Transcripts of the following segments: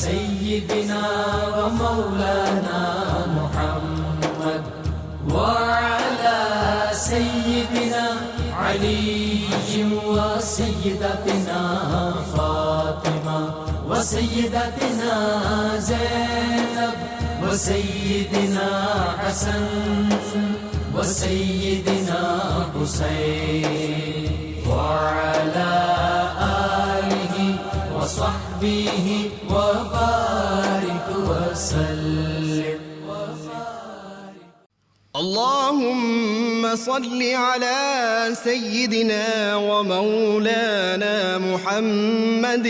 سيدنا ومولانا محمد وعلى سيدنا علي وسيدتنا فاطمة وسيدتنا زينب وسيدنا حسن وسيدنا حسين وعلى آله وصحبه وبارك وسلم. اللهم صل على سيدنا ومولانا محمد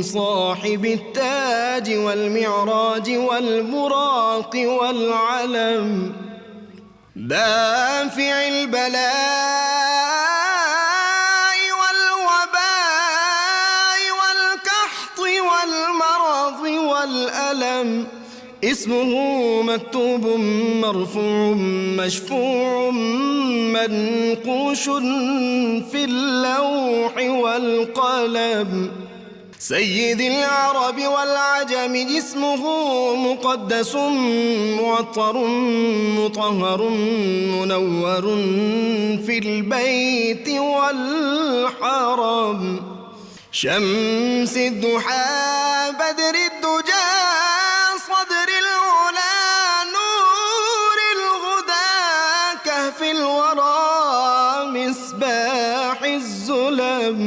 صاحب التاج والمعراج والبراق والعلم دافع البلاء والوباء والقحط والمرض والألم اسمه مكتوب مرفوع مشفوع منقوش في اللوح والقلم سيد العرب والعجم جسمه مقدس معطر مطهر منور في البيت والحرم شمس الضحى بدر الدجى صدر العلا نور الهدى كهف الورى مصباح الظلم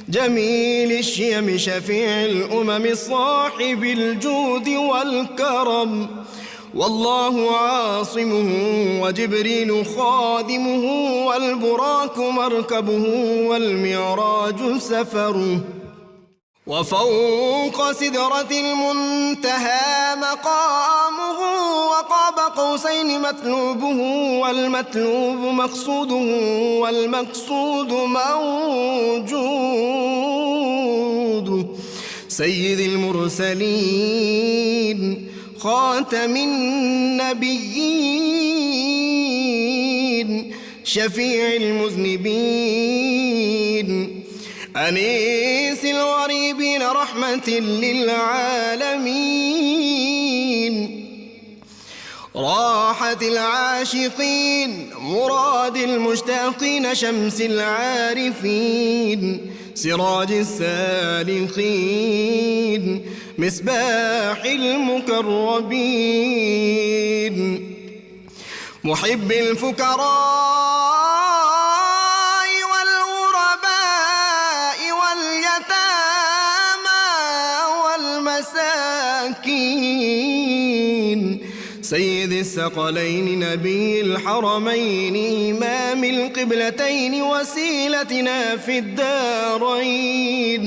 جميل الشيم شفيع الأمم صاحب الجود والكرم والله عاصمه وجبريل خادمه والبراك مركبه والمعراج سفره وفوق سدرة المنتهى مقامه وقاب قوسين مطلوبه والمطلوب مقصوده والمقصود موجود سيد المرسلين خاتم النبيين شفيع المذنبين أنيس الغريبين رحمة للعالمين راحة العاشقين مراد المشتاقين شمس العارفين سراج السالكين مصباح المقربين محب الفقراء سيد الثقلين نبي الحرمين إمام القبلتين وسيلتنا في الدارين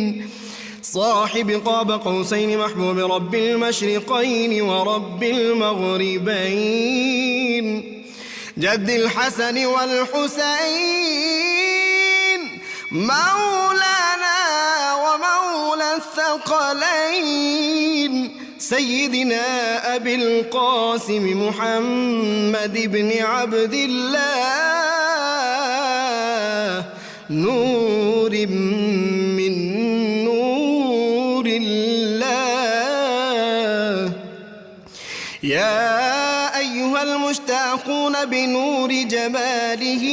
صاحب قاب قوسين محبوب رب المشرقين ورب المغربين جد الحسن والحسين مولانا ومولى الثقلين سيدنا أبي القاسم محمد بن عبد الله نور من نور الله يا أيها المشتاقون بنور جماله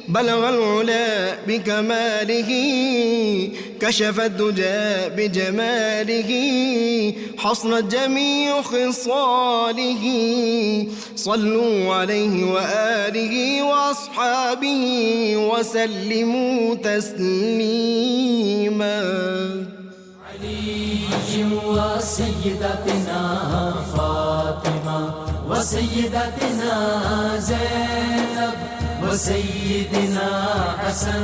بلغ العلا بكماله كشف الدجى بجماله حصنت جميع خصاله صلوا عليه وآله وأصحابه وسلموا تسليما علي وسيدتنا فاطمة وسيدتنا زينب وسيدنا حسن।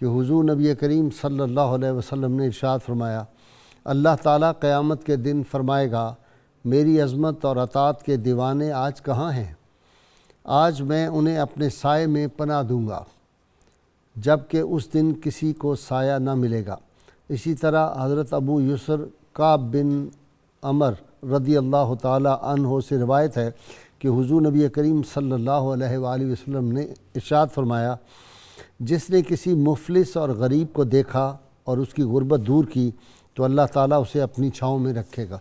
کہ حضور نبی کریم صلی اللہ علیہ وسلم نے ارشاد فرمایا، اللہ تعالیٰ قیامت کے دن فرمائے گا، میری عظمت اور اطاعت کے دیوانے آج کہاں ہیں؟ آج میں انہیں اپنے سائے میں پناہ دوں گا، جب کہ اس دن کسی کو سایہ نہ ملے گا۔ اسی طرح حضرت ابو یسر کعب بن عمر رضی اللہ تعالی عنہ سے روایت ہے کہ حضور نبی کریم صلی اللہ علیہ وآلہ وسلم نے ارشاد فرمایا، جس نے کسی مفلس اور غریب کو دیکھا اور اس کی غربت دور کی تو اللہ تعالیٰ اسے اپنی چھاؤں میں رکھے گا۔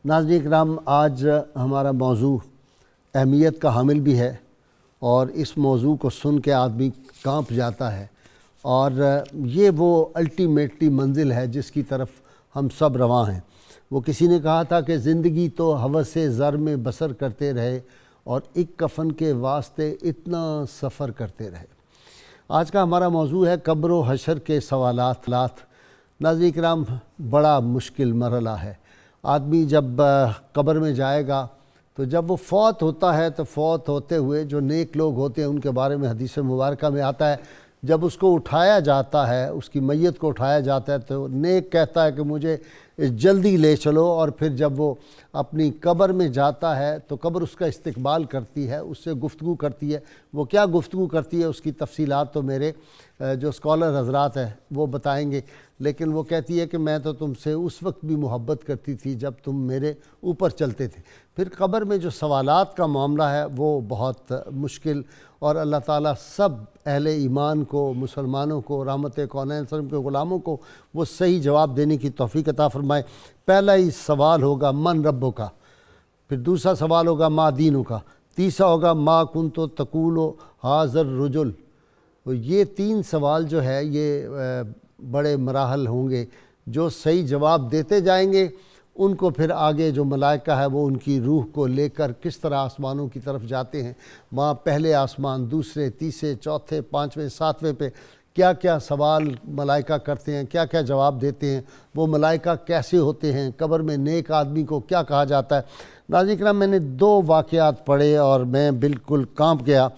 ناظرین کرام، آج ہمارا موضوع اہمیت کا حامل بھی ہے، اور اس موضوع کو سن کے آدمی کانپ جاتا ہے، اور یہ وہ الٹیمیٹلی منزل ہے جس کی طرف ہم سب رواں ہیں۔ وہ کسی نے کہا تھا کہ زندگی تو ہوس زر میں بسر کرتے رہے اور ایک کفن کے واسطے اتنا سفر کرتے رہے۔ آج کا ہمارا موضوع ہے قبر و حشر کے سوالات۔ ناظرین کرام، بڑا مشکل مرحلہ ہے۔ آدمی جب قبر میں جائے گا تو جب وہ فوت ہوتا ہے تو فوت ہوتے ہوئے جو نیک لوگ ہوتے ہیں ان کے بارے میں حدیث مبارکہ میں آتا ہے، جب اس کو اٹھایا جاتا ہے، اس کی میت کو اٹھایا جاتا ہے تو نیک کہتا ہے کہ مجھے جلدی لے چلو، اور پھر جب وہ اپنی قبر میں جاتا ہے تو قبر اس کا استقبال کرتی ہے، اس سے گفتگو کرتی ہے۔ وہ کیا گفتگو کرتی ہے اس کی تفصیلات تو میرے جو اسکالر حضرات ہیں وہ بتائیں گے، لیکن وہ کہتی ہے کہ میں تو تم سے اس وقت بھی محبت کرتی تھی جب تم میرے اوپر چلتے تھے۔ پھر قبر میں جو سوالات کا معاملہ ہے وہ بہت مشکل، اور اللہ تعالیٰ سب اہل ایمان کو، مسلمانوں کو، رحمت کونین صلی اللہ علیہ وسلم کے غلاموں کو وہ صحیح جواب دینے کی توفیق عطا فرمائے۔ پہلا ہی سوال ہوگا من ربو کا، پھر دوسرا سوال ہوگا ما دینو کا، تیسرا ہوگا ما کنتو تقولو حاضر رجل۔ یہ تین سوال جو ہے یہ بڑے مراحل ہوں گے، جو صحیح جواب دیتے جائیں گے ان کو پھر آگے جو ملائکہ ہے وہ ان کی روح کو لے کر کس طرح آسمانوں کی طرف جاتے ہیں، وہاں پہلے آسمان، دوسرے، تیسرے، چوتھے، پانچویں، ساتویں پہ کیا کیا سوال ملائکہ کرتے ہیں، کیا کیا جواب دیتے ہیں، وہ ملائکہ کیسے ہوتے ہیں، قبر میں نیک آدمی کو کیا کہا جاتا ہے۔ ناظرین کرام، میں نے دو واقعات پڑھے اور میں بالکل کانپ گیا۔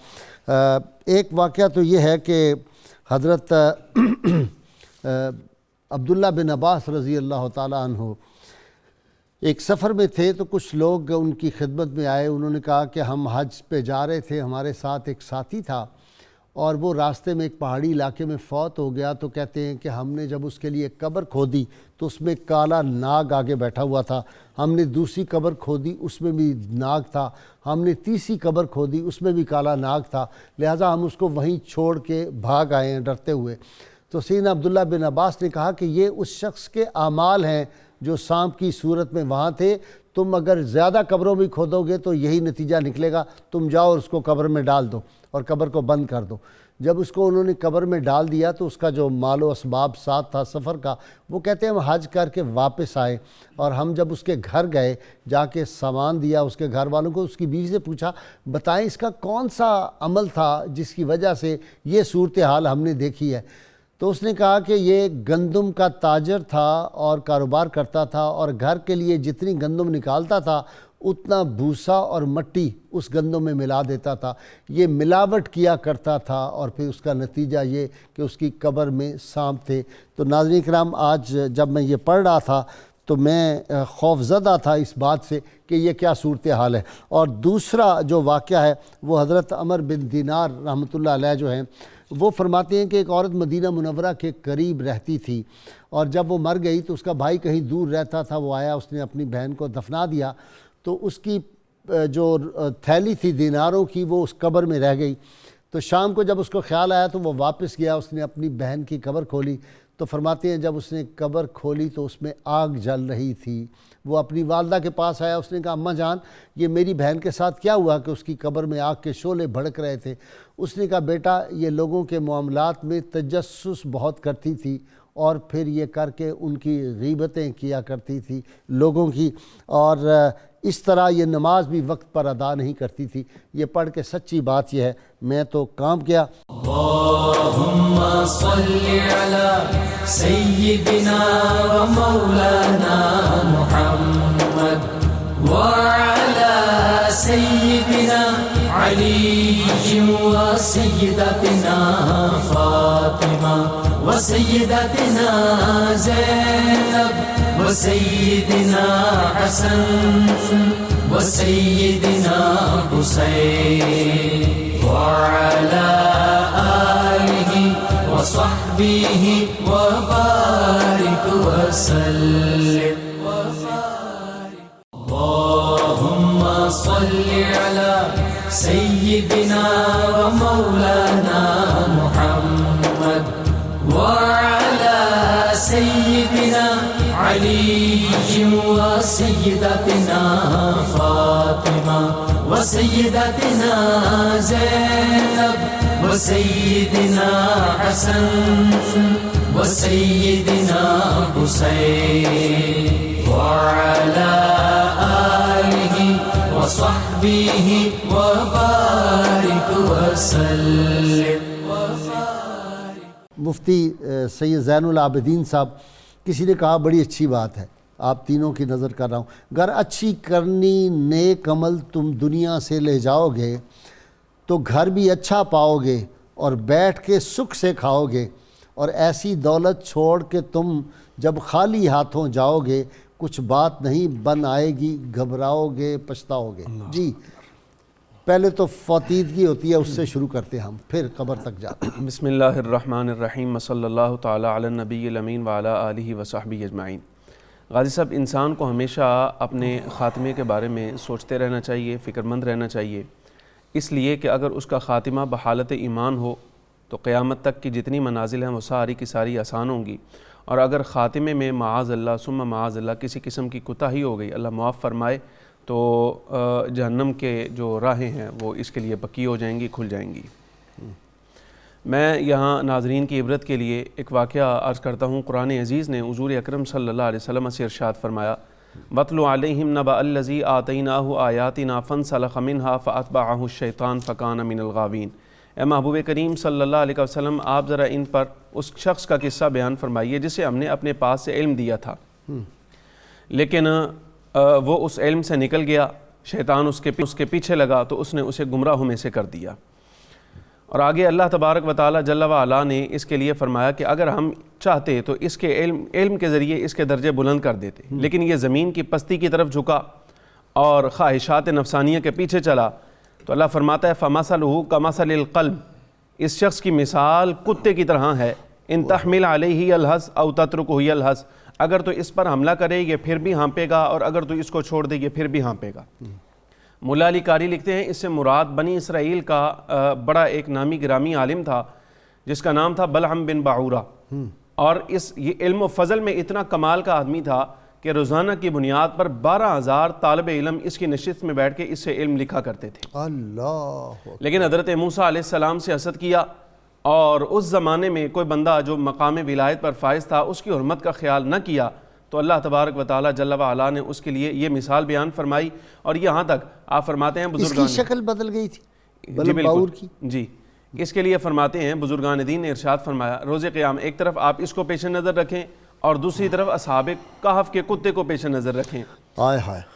ایک واقعہ تو یہ ہے کہ حضرت عبداللہ بن عباس رضی اللہ تعالیٰ عنہ ایک سفر میں تھے، تو کچھ لوگ ان کی خدمت میں آئے۔ انہوں نے کہا کہ ہم حج پہ جا رہے تھے، ہمارے ساتھ ایک ساتھی تھا اور وہ راستے میں ایک پہاڑی علاقے میں فوت ہو گیا، تو کہتے ہیں کہ ہم نے جب اس کے لیے قبر کھودی تو اس میں کالا ناگ آگے بیٹھا ہوا تھا۔ ہم نے دوسری قبر کھودی، اس میں بھی ناگ تھا۔ ہم نے تیسری قبر کھودی، اس میں بھی کالا ناگ تھا، لہٰذا ہم اس کو وہیں چھوڑ کے بھاگ آئے ہیں ڈرتے ہوئے۔ تو سیدنا عبداللہ بن عباس نے کہا کہ یہ اس شخص کے اعمال ہیں جو سانپ کی صورت میں وہاں تھے۔ تم اگر زیادہ قبروں میں کھودو گے تو یہی نتیجہ نکلے گا، تم جاؤ اور اس کو قبر میں ڈال دو اور قبر کو بند کر دو۔ جب اس کو انہوں نے قبر میں ڈال دیا تو اس کا جو مال و اسباب ساتھ تھا سفر کا، وہ کہتے ہیں ہم حج کر کے واپس آئے، اور ہم جب اس کے گھر گئے، جا کے سامان دیا اس کے گھر والوں کو، اس کی بیوی سے پوچھا بتائیں اس کا کون سا عمل تھا جس کی وجہ سے یہ صورتحال ہم نے دیکھی ہے۔ تو اس نے کہا کہ یہ گندم کا تاجر تھا اور کاروبار کرتا تھا، اور گھر کے لیے جتنی گندم نکالتا تھا اتنا بھوسا اور مٹی اس گندم میں ملا دیتا تھا، یہ ملاوٹ کیا کرتا تھا، اور پھر اس کا نتیجہ یہ کہ اس کی قبر میں سانپ تھے۔ تو ناظرین کرام، آج جب میں یہ پڑھ رہا تھا تو میں خوف زدہ تھا اس بات سے کہ یہ کیا صورتحال ہے۔ اور دوسرا جو واقعہ ہے وہ حضرت عمر بن دینار رحمۃ اللہ علیہ جو ہیں وہ فرماتے ہیں کہ ایک عورت مدینہ منورہ کے قریب رہتی تھی، اور جب وہ مر گئی تو اس کا بھائی کہیں دور رہتا تھا، وہ آیا، اس نے اپنی بہن کو دفنا دیا، تو اس کی جو تھیلی تھی دیناروں کی وہ اس قبر میں رہ گئی۔ تو شام کو جب اس کو خیال آیا تو وہ واپس گیا، اس نے اپنی بہن کی قبر کھولی، تو فرماتے ہیں جب اس نے قبر کھولی تو اس میں آگ جل رہی تھی۔ وہ اپنی والدہ کے پاس آیا، اس نے کہا اماں جان یہ میری بہن کے ساتھ کیا ہوا کہ اس کی قبر میں آگ کے شعلے بھڑک رہے تھے؟ اس نے کہا بیٹا یہ لوگوں کے معاملات میں تجسس بہت کرتی تھی، اور پھر یہ کر کے ان کی غیبتیں کیا کرتی تھی لوگوں کی، اور اس طرح یہ نماز بھی وقت پر ادا نہیں کرتی تھی۔ یہ پڑھ کے سچی بات یہ ہے میں تو کانپ گیا۔ اللہم صلی علی سیدنا و مولانا محمد وعلی سیدنا علي وسيدتنا فاطمة وسيدتنا زينب وسيدنا حسن وسيدنا حسين وعلى آله وصحبه وبارك وسلم. اللهم صل على سيدنا ومولانا محمد وعلى سيدنا علي وسيدتنا فاطمة وسيدتنا زينب وسيدنا حسن وسيدنا حسين وعلى آله وصحبه وبارك وسلم. مفتی سید زین العابدین صاحب، کسی نے کہا بڑی اچھی بات ہے، آپ تینوں کی نظر کر رہا ہوں، اگر اچھی کرنی نیک عمل تم دنیا سے لے جاؤ گے تو گھر بھی اچھا پاؤ گے اور بیٹھ کے سکھ سے کھاؤ گے، اور ایسی دولت چھوڑ کے تم جب خالی ہاتھوں جاؤ گے کچھ بات نہیں بن آئے گی، گھبراؤ گے، پچھتاؤ گے. جی پہلے تو فوتیدگی ہوتی ہے، اس سے شروع کرتے ہیں ہم، پھر قبر تک جاتے ہیں. بسم اللہ الرحمن الرحیم صلی اللہ تعالی علی النبی الامین وعلی آلہ وصحبہ اجمعین. غازی صاحب، انسان کو ہمیشہ اپنے خاتمے کے بارے میں سوچتے رہنا چاہیے، فکر مند رہنا چاہیے، اس لیے کہ اگر اس کا خاتمہ بحالت ایمان ہو تو قیامت تک کی جتنی منازل ہیں وہ ساری کی ساری آسان ہوں گی، اور اگر خاتمے میں معاذ اللہ ثم معاذ اللہ کسی قسم کی کوتاہی ہو گئی، اللہ معاف فرمائے، تو جہنم کے جو راہیں ہیں وہ اس کے لیے پکی ہو جائیں گی، کھل جائیں گی. میں یہاں ناظرین کی عبرت کے لیے ایک واقعہ عرض کرتا ہوں. قرآن عزیز نے حضور اکرم صلی اللہ علیہ وسلم سے ارشاد فرمایا، وَاتْلُ عَلَيْهِمْ نَبَأَ الَّذِي آتَيْنَاهُ آيَاتِنَا فَانسَلَخَ مِنْهَا فَأَتْبَعَهُ الشَّيْطَانُ فَكَانَ مِنَ الْغَاوِينَ. اے محبوب کریم صلی اللہ علیہ وسلم، آپ ذرا ان پر اس شخص کا قصہ بیان فرمائیے جسے ہم نے اپنے پاس سے علم دیا تھا، لیکن وہ اس علم سے نکل گیا، شیطان اس کے پیچھے لگا تو اس نے اسے گمراہوں میں سے کر دیا. اور آگے اللہ تبارک و تعالی جل وعلا نے اس کے لیے فرمایا کہ اگر ہم چاہتے تو اس کے علم کے ذریعے اس کے درجے بلند کر دیتے، لیکن یہ زمین کی پستی کی طرف جھکا اور خواہشات نفسانیہ کے پیچھے چلا. تو اللہ فرماتا ہے فَمَثَلُهُ كَمَثَلِ الْقَلْبِ، اس شخص کی مثال کتے کی طرح ہے. ان تحمل علیہ یلہث او تترکہ یلہث، اگر تو اس پر حملہ کرے یہ پھر بھی ہانپے گا، اور اگر تو اس کو چھوڑ دے یہ پھر بھی ہانپے گا. مولا علی قاری لکھتے ہیں اس سے مراد بنی اسرائیل کا بڑا ایک نامی گرامی عالم تھا جس کا نام تھا بلعم بن باعورہ، اور یہ علم و فضل میں اتنا کمال کا آدمی تھا کہ روزانہ کی بنیاد پر 12,000 طالب علم اس کی نشست میں بیٹھ کے اس سے علم لکھا کرتے تھے. اللہ. لیکن حضرت موسیٰ علیہ السلام سے حسد کیا، اور اس زمانے میں کوئی بندہ جو مقام ولایت پر فائز تھا اس کی حرمت کا خیال نہ کیا، تو اللہ تبارک و تعالی جل وعلا نے اس کے لیے یہ مثال بیان فرمائی. اور یہاں تک آپ فرماتے ہیں بزرگان، اس کی شکل بدل گئی تھی جی بالکل جی، اس کے لیے فرماتے ہیں بزرگان دین نے ارشاد فرمایا روز قیام ایک طرف آپ اس کو پیش نظر رکھیں اور دوسری طرف اصحاب کہف کے کتے کو پیش نظر رکھیں.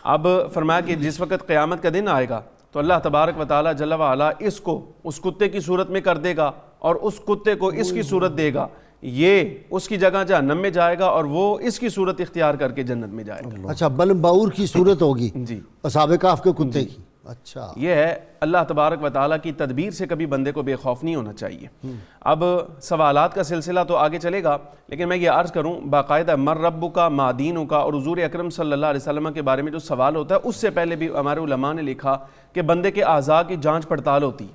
اب فرمایا کہ جس وقت قیامت کا دن آئے گا تو اللہ تبارک و تعالی جل وعلا اس کو اس کتے کی صورت میں کر دے گا اور اس کتے کو اس کی صورت دے گا، یہ اس کی جگہ جہنم میں جائے گا اور وہ اس کی صورت اختیار کر کے جنت میں جائے گا. اچھا، بلعم باعور کی صورت ہوگی جی، اصحاب کہف کے کتے کی. اچھا، یہ ہے اللہ تبارک و تعالیٰ کی تدبیر سے کبھی بندے کو بے خوف نہیں ہونا چاہیے. اب سوالات کا سلسلہ تو آگے چلے گا، لیکن میں یہ عرض کروں باقاعدہ مر ربک ما دینک اور حضور اکرم صلی اللہ علیہ وسلم کے بارے میں جو سوال ہوتا ہے اس سے پہلے بھی ہمارے علماء نے لکھا کہ بندے کے اعضاء کی جانچ پڑتال ہوتی.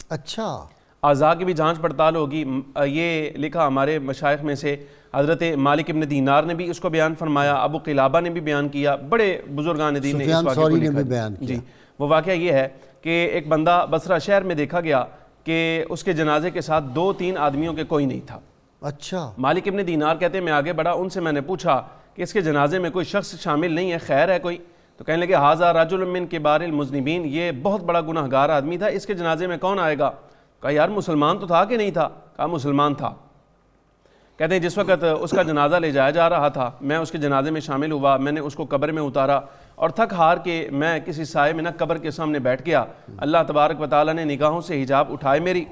اچھا، اعضاء کی بھی جانچ پڑتال ہوگی. یہ لکھا ہمارے مشائخ میں سے حضرت مالک ابن دینار نے بھی اس کو بیان فرمایا، ابو قلابہ نے بھی بیان کیا، بڑے بزرگان دین نے اس واقعے کو لکھا. جی، وہ واقعہ یہ ہے کہ ایک بندہ بصرہ شہر میں دیکھا گیا کہ اس کے جنازے کے ساتھ 2-3 آدمیوں کے کوئی نہیں تھا. اچھا، مالک ابن دینار کہتے ہیں میں آگے بڑھا، ان سے میں نے پوچھا کہ اس کے جنازے میں کوئی شخص شامل نہیں ہے، خیر ہے کوئی؟ تو کہنے لگے ھذا رجل من کبار المذنبین، یہ بہت بڑا گناہ گار آدمی تھا، اس کے جنازے میں کون آئے گا؟ کہا یار مسلمان تو تھا کہ نہیں تھا؟ کہا مسلمان تھا. کہتے ہیں جس وقت اس کا جنازہ لے جایا جا رہا تھا میں اس کے جنازے میں شامل ہوا، میں نے اس کو قبر میں اتارا اور تھک ہار کے میں کسی سائے میں نہ قبر کے سامنے بیٹھ گیا. اللہ تبارک و تعالیٰ نے نگاہوں سے حجاب اٹھائے میری.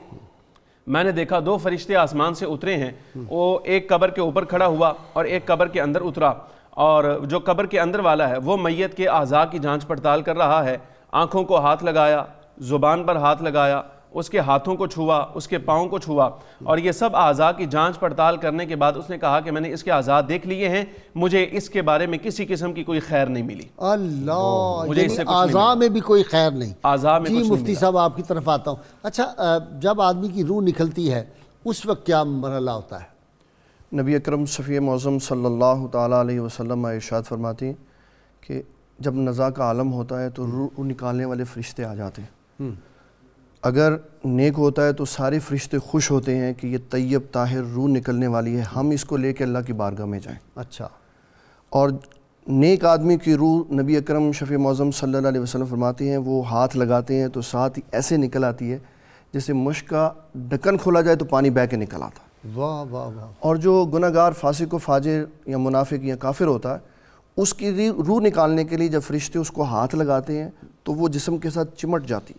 میں نے دیکھا 2 فرشتے آسمان سے اترے ہیں. وہ ایک قبر کے اوپر کھڑا ہوا اور ایک قبر کے اندر اترا. اور جو قبر کے اندر والا ہے وہ میت کے اعضاء کی جانچ پڑتال کر رہا ہے. آنکھوں کو ہاتھ لگایا, زبان پر ہاتھ لگایا, اس کے ہاتھوں کو چھوا, اس کے پاؤں کو چھوا, اور یہ سب اعضاء کی جانچ پڑتال کرنے کے بعد اس نے کہا کہ میں نے اس کے اعضاء دیکھ لیے ہیں, مجھے اس کے بارے میں کسی قسم کی کوئی خیر نہیں ملی. اللہ, مجھے اس یعنی سے کچھ نہیں اعضاء میں بھی کوئی خیر نہیں. اعضاء میں جی کچھ نہیں مفتی صاحب آپ کی طرف آتا ہوں. اچھا, جب آدمی کی روح نکلتی ہے اس وقت کیا مرحلہ ہوتا ہے؟ نبی اکرم شفیع معظم صلی اللہ تعالیٰ علیہ وسلم ارشاد فرماتے ہیں کہ جب نزا کا عالم ہوتا ہے تو روح نکالنے والے فرشتے آ جاتے ہیں. اگر نیک ہوتا ہے تو سارے فرشتے خوش ہوتے ہیں کہ یہ طیب طاہر روح نکلنے والی ہے, ہم اس کو لے کے اللہ کی بارگاہ میں جائیں. اچھا. اور نیک آدمی کی روح نبی اکرم شفیع معظم صلی اللہ علیہ وسلم فرماتے ہیں وہ ہاتھ لگاتے ہیں تو ساتھ ہی ایسے نکل آتی ہے جیسے مشک کا ڈھکن کھولا جائے تو پانی بہہ کے نکل آتا. واہ واہ واہ. اور جو گناہ گار فاسق و فاجر یا منافق یا کافر ہوتا ہے اس کی روح نکالنے کے لیے جب فرشتے اس کو ہاتھ لگاتے ہیں تو وہ جسم کے ساتھ چمٹ جاتی.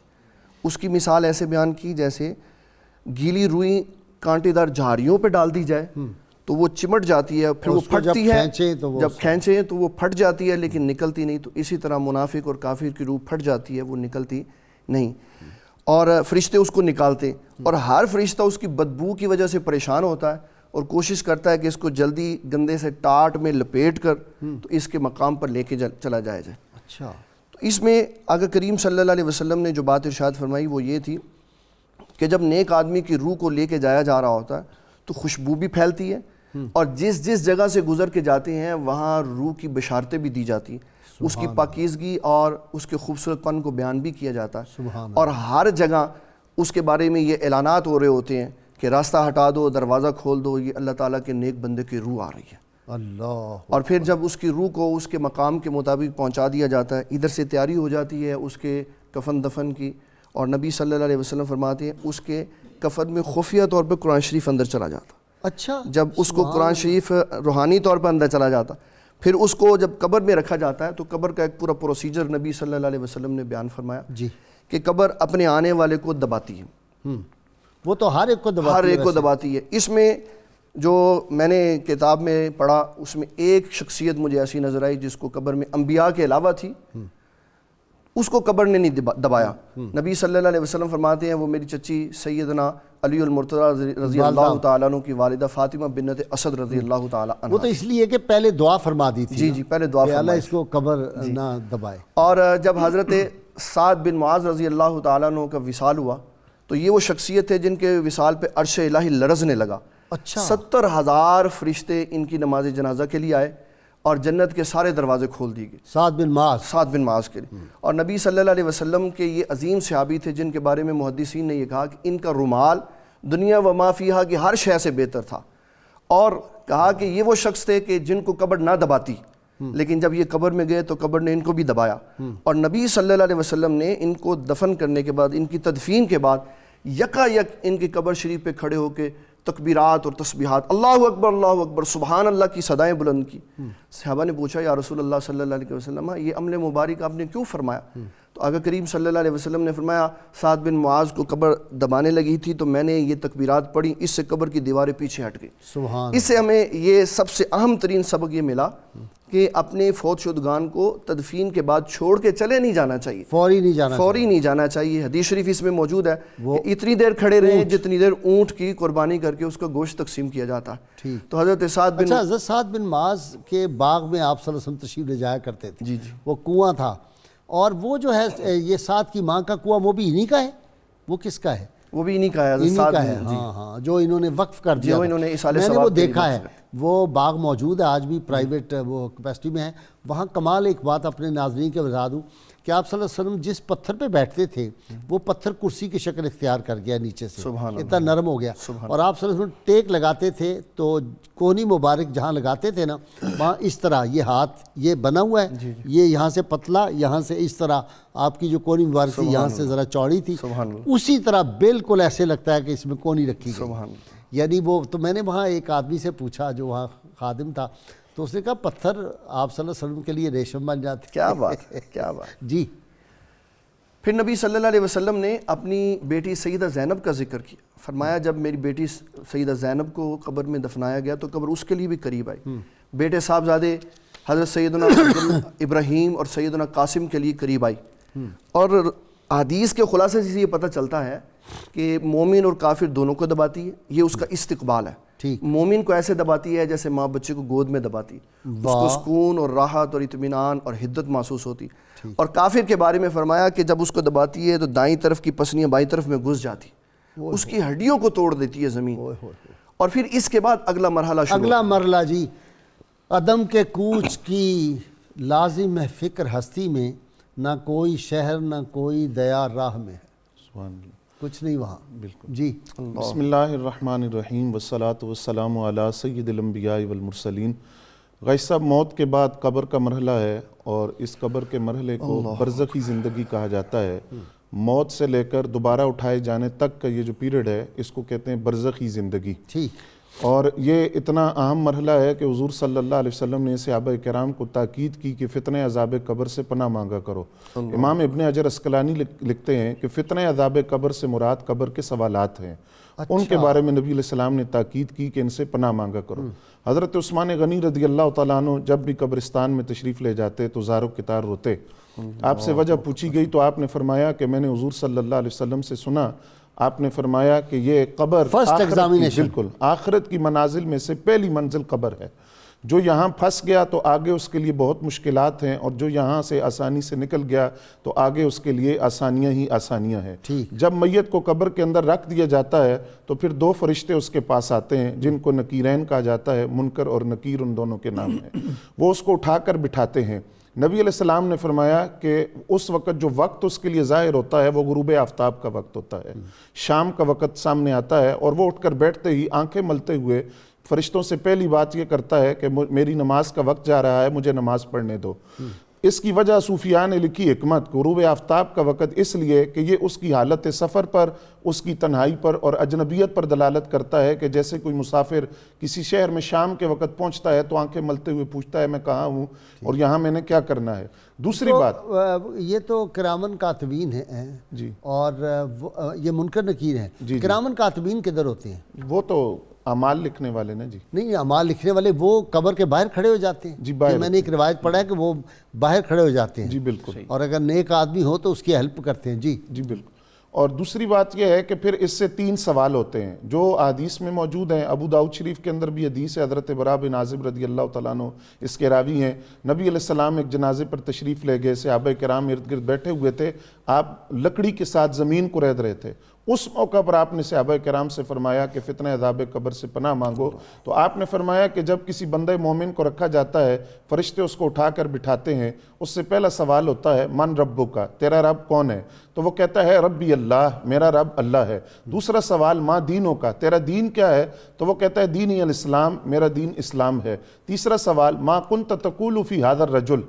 اس کی مثال ایسے بیان کی جیسے گیلی روئی کانٹے دار جھاڑیوں پہ ڈال دی جائے تو وہ چمٹ جاتی ہے, پھر وہ پھٹتی ہے, جب کھینچیں تو وہ پھٹ جاتی ہے لیکن نکلتی نہیں. تو اسی طرح منافق اور کافر کی روح پھٹ جاتی ہے, وہ نکلتی نہیں. اور فرشتے اس کو نکالتے اور ہر فرشتہ اس کی بدبو کی وجہ سے پریشان ہوتا ہے اور کوشش کرتا ہے کہ اس کو جلدی گندے سے ٹاٹ میں لپیٹ کر تو اس کے مقام پر لے کے چلا جایا جائے. اچھا. تو اس میں آقا کریم صلی اللہ علیہ وسلم نے جو بات ارشاد فرمائی وہ یہ تھی کہ جب نیک آدمی کی روح کو لے کے جایا جا رہا ہوتا ہے تو خوشبو بھی پھیلتی ہے اور جس جس جگہ سے گزر کے جاتے ہیں وہاں روح کی بشارتیں بھی دی جاتی ہیں, اس کی پاکیزگی اور اس کے خوبصورت پن کو بیان بھی کیا جاتا ہے. اور ہر جگہ اس کے بارے میں یہ اعلانات ہو رہے ہوتے ہیں کہ راستہ ہٹا دو, دروازہ کھول دو, یہ اللہ تعالیٰ کے نیک بندے کی روح آ رہی ہے. اللہ. اور پھر جب اس کی روح کو اس کے مقام کے مطابق پہنچا دیا جاتا ہے, ادھر سے تیاری ہو جاتی ہے اس کے کفن دفن کی, اور نبی صلی اللہ علیہ وسلم فرماتے ہیں اس کے کفن میں خفیہ طور پہ قرآن شریف اندر چلا جاتا. اچھا. جب اس کو قرآن شریف روحانی طور پر اندر چلا جاتا, پھر اس کو جب قبر میں رکھا جاتا ہے تو قبر کا ایک پورا پروسیجر نبی صلی اللہ علیہ وسلم نے بیان فرمایا جی کہ قبر اپنے آنے والے کو دباتی ہے. وہ تو ہر ایک کو دباتی ہے, ہر ایک کو دباتی ہے. اس میں جو میں نے کتاب میں پڑھا اس میں ایک شخصیت مجھے ایسی نظر آئی جس کو قبر میں انبیاء کے علاوہ تھی, اس کو قبر نے نہیں دبایا. نبی صلی اللہ علیہ وسلم فرماتے ہیں وہ میری چچی سیدنا علی المرتضی رضی اللہ تعالیٰ عنہ کی والدہ فاطمہ بنت اسد رضی اللہ تعالیٰ عنہ. وہ تو اس لیے کہ پہلے دعا فرما دی تھی. جی پہلے دعا فرمائی اللہ اس کو قبر نہ دبائے. اور جب حضرت سعد بن معاذ رضی اللہ تعالیٰ عنہ کا وصال ہوا تو یہ وہ شخصیت ہے جن کے وصال پہ عرش الہی لرزنے لگا. اچھا. 70,000 فرشتے ان کی نماز جنازہ کے لیے آئے اور جنت کے سارے دروازے کھول دیے گئے سعد بن معاذ کے لیے. اور نبی صلی اللہ علیہ وسلم کے یہ عظیم صحابی تھے جن کے بارے میں محدثین نے یہ کہا کہ ان کا رومال دنیا و ما فیہا کی ہر شے سے بہتر تھا, اور کہا کہ یہ وہ شخص تھے کہ جن کو قبر نہ دباتی, لیکن جب یہ قبر میں گئے تو قبر نے ان کو بھی دبایا. اور نبی صلی اللہ علیہ وسلم نے ان کو دفن کرنے کے بعد, ان کی تدفین کے بعد یکا یک ان کی قبر شریف پہ کھڑے ہو کے تکبیرات اور تسبیحات اللہ اکبر سبحان اللہ کی صدائیں بلند کی. صحابہ نے پوچھا یا رسول اللہ صلی اللہ علیہ وسلم یہ عمل مبارک آپ نے کیوں فرمایا؟ تو آقا کریم صلی اللہ علیہ وسلم نے فرمایا سعد بن معاذ کو قبر دبانے لگی تھی تو میں نے یہ تکبیرات پڑھی, اس سے قبر کی دیواریں پیچھے ہٹ گئی. سبحان. اس سے ہمیں یہ سب سے اہم ترین سبق یہ ملا کہ اپنے فوت شدگان کو تدفین کے بعد چھوڑ کے چلے نہیں جانا چاہیے, فوری نہیں جانا چاہیے. حدیث شریف اس میں موجود ہے کہ اتنی دیر کھڑے رہیں جتنی دیر اونٹ کی قربانی کر کے اس کا گوشت تقسیم کیا جاتا ہے. تو حضرت سعد بن معاذ کے باغ میں آپ صلی اللہ علیہ وسلم تشریف لے جایا کرتے تھے. وہ کنواں تھا, اور وہ جو ہے یہ سعد کی ماں کا کنواں وہ بھی انہی کا ہے. وہ کس کا ہے؟ وہ بھی انہی کا ہے. ہاں جو انہوں نے وقف کر دیا, میں نے وہ دیکھا ہے. وہ باغ موجود ہے آج بھی, پرائیویٹ وہ کیپیسٹی میں ہے. وہاں کمال ایک بات اپنے ناظرین کے بتا دوں کہ آپ صلی اللہ علیہ وسلم جس پتھر پہ بیٹھتے تھے وہ پتھر کرسی کی شکل اختیار کر گیا نیچے سے, اتنا نرم ہو گیا. اور آپ صلی اللہ علیہ وسلم ٹیک لگاتے تھے تو کونی مبارک جہاں لگاتے تھے نا وہاں اس طرح یہ ہاتھ یہ بنا ہوا ہے, یہ یہاں سے پتلا, یہاں سے اس طرح آپ کی جو کونی مبارک تھی یہاں سے ذرا چوڑی تھی, اسی طرح بالکل ایسے لگتا ہے کہ اس میں کونی رکھی گئی. یعنی وہ تو میں نے وہاں ایک آدمی سے پوچھا جو وہاں خادم تھا, تو اس نے کہا پتھر آپ صلی اللہ علیہ وسلم کے لیے ریشم بن جاتے. کیا بات ہے، کیا بات. جی. پھر نبی صلی اللہ علیہ وسلم نے اپنی بیٹی سیدہ زینب کا ذکر کیا. فرمایا جب میری بیٹی سیدہ زینب کو قبر میں دفنایا گیا تو قبر اس کے لیے بھی قریب آئی. بیٹے صاحبزادے حضرت سیدنا ابراہیم اور سیدنا قاسم کے لیے قریب آئی. اور حدیث کے خلاصے سے یہ پتہ چلتا ہے کہ مومن اور کافر دونوں کو دباتی ہے. یہ اس کا استقبال ہے. مومن کو ایسے دباتی ہے جیسے ماں بچے کو گود میں دباتی ہے. اس کو سکون اور راحت اور اطمینان اور حدت محسوس ہوتی. اور کافر کے بارے میں فرمایا کہ جب اس کو دباتی ہے تو دائیں طرف کی پسلیاں بائیں طرف میں گھس جاتی, اس کی ہڈیوں کو توڑ دیتی ہے زمین. اور پھر اس کے بعد اگلا مرحلہ شروع. اگلا مرحلہ جی, عدم کے کوچ کی لازم ہے فکر ہستی میں, نہ کوئی شہر نہ کوئی دیار راہ میں ہے. سبحان اللہ. کچھ نہیں وہاں. بالکل جی. بسم اللہ الرحمن الرحیم والصلاة والسلام علی سید الانبیاء والمرسلین. غیث صاحب, موت کے بعد قبر کا مرحلہ ہے, اور اس قبر کے مرحلے کو برزخی زندگی کہا جاتا ہے. موت سے لے کر دوبارہ اٹھائے جانے تک کا یہ جو پیریڈ ہے اس کو کہتے ہیں برزخی زندگی. ٹھیک. اور یہ اتنا اہم مرحلہ ہے کہ حضور صلی اللہ علیہ وسلم نے صحابہ کرام کو تاکید کی کہ فتنہ عذاب قبر سے پناہ مانگا کرو. امام ابن حجر عسقلانی لکھتے ہیں کہ فتنہ عذاب قبر سے مراد قبر کے سوالات ہیں. ان کے بارے میں نبی علیہ السلام نے تاکید کی کہ ان سے پناہ مانگا کرو. حضرت عثمان غنی رضی اللہ تعالیٰ عنہ جب بھی قبرستان میں تشریف لے جاتے تو زار و کتار روتے. آپ سے وجہ پوچھی گئی تو آپ نے فرمایا کہ میں نے حضور صلی اللہ علیہ وسلم سے سنا, آپ نے فرمایا کہ یہ قبر بالکل آخرت کی منازل میں سے پہلی منزل قبر ہے. جو یہاں پھنس گیا تو آگے اس کے لیے بہت مشکلات ہیں, اور جو یہاں سے آسانی سے نکل گیا تو آگے اس کے لیے آسانیاں ہی آسانیاں ہیں. جب میت کو قبر کے اندر رکھ دیا جاتا ہے تو پھر دو فرشتے اس کے پاس آتے ہیں جن کو نکیرین کہا جاتا ہے, منکر اور نکیر ان دونوں کے نام ہیں. وہ اس کو اٹھا کر بٹھاتے ہیں. نبی علیہ السلام نے فرمایا کہ اس وقت جو وقت اس کے لیے ظاہر ہوتا ہے وہ غروب آفتاب کا وقت ہوتا ہے, شام کا وقت سامنے آتا ہے, اور وہ اٹھ کر بیٹھتے ہی آنکھیں ملتے ہوئے فرشتوں سے پہلی بات یہ کرتا ہے کہ میری نماز کا وقت جا رہا ہے, مجھے نماز پڑھنے دو. اس کی وجہ صوفیاء نے لکھی حکمت, غروب آفتاب کا وقت اس لیے کہ یہ اس کی حالت سفر پر, اس کی تنہائی پر اور اجنبیت پر دلالت کرتا ہے کہ جیسے کوئی مسافر کسی شہر میں شام کے وقت پہنچتا ہے تو آنکھیں ملتے ہوئے پوچھتا ہے میں کہاں ہوں اور یہاں میں نے کیا کرنا ہے. دوسری بات, یہ تو کرامن کاتبین ہیں جی, اور یہ منکر نکیر ہیں. کرامن کاتبین کدھر ہوتے ہیں؟ وہ تو اعمال لکھنے والے نا جی. نہیں, اعمال لکھنے والے وہ قبر کے باہر کھڑے ہو جاتے ہیں. جی باہر. میں نے ایک روایت پڑھا ہے کہ وہ باہر کھڑے ہو جاتے ہیں. جی بالکل. اور اگر نیک آدمی ہو تو اس کی ہیلپ کرتے ہیں. جی جی بالکل. اور دوسری بات یہ ہے کہ پھر اس سے 3 سوال ہوتے ہیں جو حدیث میں موجود ہیں. ابو داؤد شریف کے اندر بھی حدیث ہے, حضرت برا بن عازب رضی اللہ تعالیٰ عنہ اس کے راوی ہیں. نبی علیہ السلام ایک جنازے پر تشریف لے گئے, صحابہ کرام ارد گرد بیٹھے ہوئے تھے, آپ لکڑی کے ساتھ زمین کو رید رہے تھے. اس موقع پر آپ نے صحابہ کرام سے فرمایا کہ فتنہ عذاب قبر سے پناہ مانگو. تو آپ نے فرمایا کہ جب کسی بندہ مومن کو رکھا جاتا ہے, فرشتے اس کو اٹھا کر بٹھاتے ہیں, اس سے پہلا سوال ہوتا ہے من ربو کا, تیرا رب کون ہے؟ تو وہ کہتا ہے ربی اللہ, میرا رب اللہ ہے. دوسرا سوال ماں دینوں کا, تیرا دین کیا ہے؟ تو وہ کہتا ہے دینی الاسلام, میرا دین اسلام ہے. تیسرا سوال ما کنت تقول فی ھذا الرجل,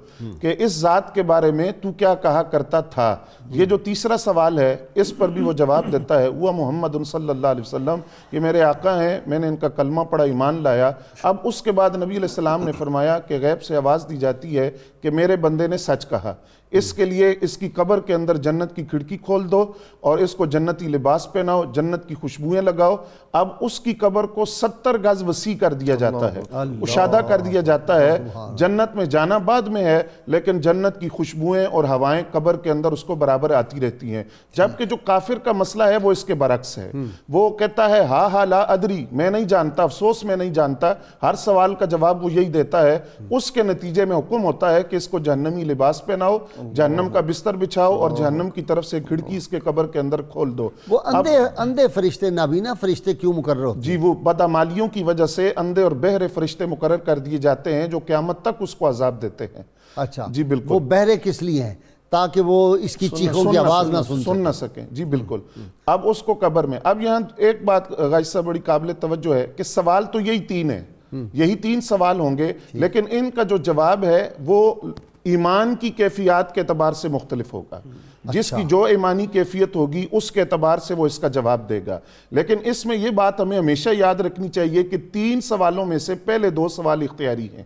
کہ اس ذات کے بارے میں تو کیا کہا کرتا تھا. یہ جو تیسرا سوال ہے اس پر بھی وہ جواب دیتا ہے وہ محمد صلی اللہ علیہ وسلم, یہ میرے آقا ہیں, میں نے ان کا کلمہ پڑھا, ایمان لایا. اب اس کے بعد نبی علیہ السلام نے فرمایا کہ غیب سے آواز دی جاتی ہے کہ میرے بندے نے سچ کہا, اس کے لیے اس کی قبر کے اندر جنت کی کھڑکی کھول دو اور اس کو جنتی لباس پہناؤ, جنت کی خوشبوئیں لگاؤ. اب اس کی قبر کو 70 گز وسیع کر دیا جاتا ہے, کشادہ کر دیا جاتا ہے. جنت میں جانا بعد میں ہے لیکن جنت کی خوشبوئیں اور ہوائیں قبر کے اندر اس کو برابر آتی رہتی ہیں. جبکہ جو کافر کا مسئلہ ہے وہ اس کے برعکس ہے. وہ کہتا ہے ہا لا ادری, میں نہیں جانتا, افسوس میں نہیں جانتا. ہر سوال کا جواب وہ یہی دیتا ہے. اس کے نتیجے میں حکم ہوتا ہے کہ اس کو جہنمی لباس پہناؤ, جہنم کا بستر بچھاؤ اور جہنم کی طرف سے کھڑکی اس کے قبر کے اندر کھول دو. وہ اندھے فرشتے, نابینا فرشتے کیوں مقرر ہوتے ہیں؟ جی وہ بدعمالیوں کی وجہ سے اندھے اور بہرے فرشتے مقرر کر دیے جاتے ہیں جو قیامت تک اس کو عذاب دیتے ہیں. اچھا جی بالکل. وہ بہرے کس لیے ہیں؟ تاکہ وہ اس کی چیخوں کی آواز نہ سن نہ سکیں. جی بالکل. اب اس کو قبر میں, اب یہاں ایک بات غائب صاحب بڑی قابل توجہ ہے کہ سوال تو یہی 3 ہیں, یہی 3 سوال ہوں گے, لیکن ان کا جو جواب ہے وہ ایمان کی کیفیات کے اعتبار سے مختلف ہوگا. جس کی جو ایمانی کیفیت ہوگی اس کے اعتبار سے وہ اس کا جواب دے گا. لیکن اس میں یہ بات ہمیں ہمیشہ یاد رکھنی چاہیے کہ 3 سوالوں میں سے پہلے 2 سوال اختیاری ہیں.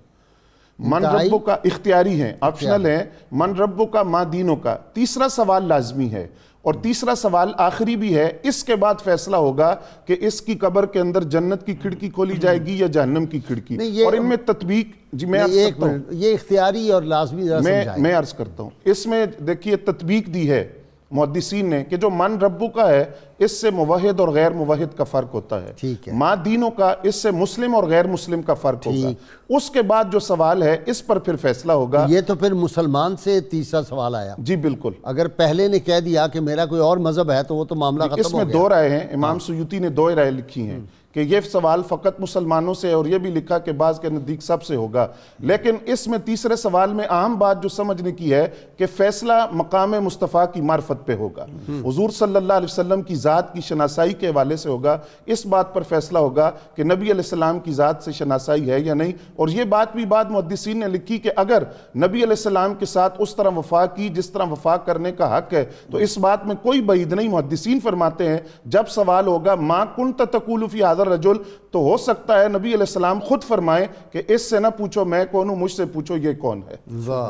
من ربو کا اختیاری ہیں، آپشنل ہیں، من ربو کا ما دینوں کا. تیسرا سوال لازمی ہے، اور تیسرا سوال آخری بھی ہے. اس کے بعد فیصلہ ہوگا کہ اس کی قبر کے اندر جنت کی کھڑکی کھولی جائے گی یا جہنم کی کھڑکی. اور ان میں تطبیق، جی میں عرض کرتا ہوں، یہ اختیاری اور لازمی میں عرض کرتا ہوں، اس میں دیکھیے تطبیق دی ہے محدثین نے کہ جو من ربو کا ہے اس سے موحد اور غیر موحد کا فرق ہوتا ہے. ما دینوں کا اس سے مسلم اور غیر مسلم کا فرق ہوگا. اس کے بعد جو سوال ہے اس پر پھر فیصلہ ہوگا. یہ تو پھر مسلمان سے تیسرا سوال آیا. جی بالکل. اگر پہلے نے کہہ دیا کہ میرا کوئی اور مذہب ہے تو وہ تو معاملہ ختم ہو گیا. اس میں دو رائے ہیں، امام سیوطی نے دو رائے لکھی ہیں کہ یہ سوال فقط مسلمانوں سے، اور یہ بھی لکھا کہ بعض کے نزدیک سب سے ہوگا. لیکن اس میں تیسرے سوال میں اہم بات جو سمجھنے کی ہے کہ فیصلہ مقام مصطفیٰ کی معرفت پہ ہوگا، حضور صلی اللہ علیہ وسلم کی ذات کی شناسائی کے حوالے سے ہوگا. اس بات پر فیصلہ ہوگا کہ نبی علیہ السلام کی ذات سے شناسائی ہے یا نہیں. اور یہ بات بھی بعد محدثین نے لکھی کہ اگر نبی علیہ السلام کے ساتھ اس طرح وفا کی جس طرح وفا کرنے کا حق ہے تو اس بات میں کوئی بعید نہیں. محدثین فرماتے ہیں جب سوال ہوگا ما کنت تقول فی ھذا الرجل، تو ہو سکتا ہے نبی علیہ السلام خود فرمائیں کہ اس سے نہ پوچھو میں کون ہوں، مجھ سے پوچھو یہ کون ہے،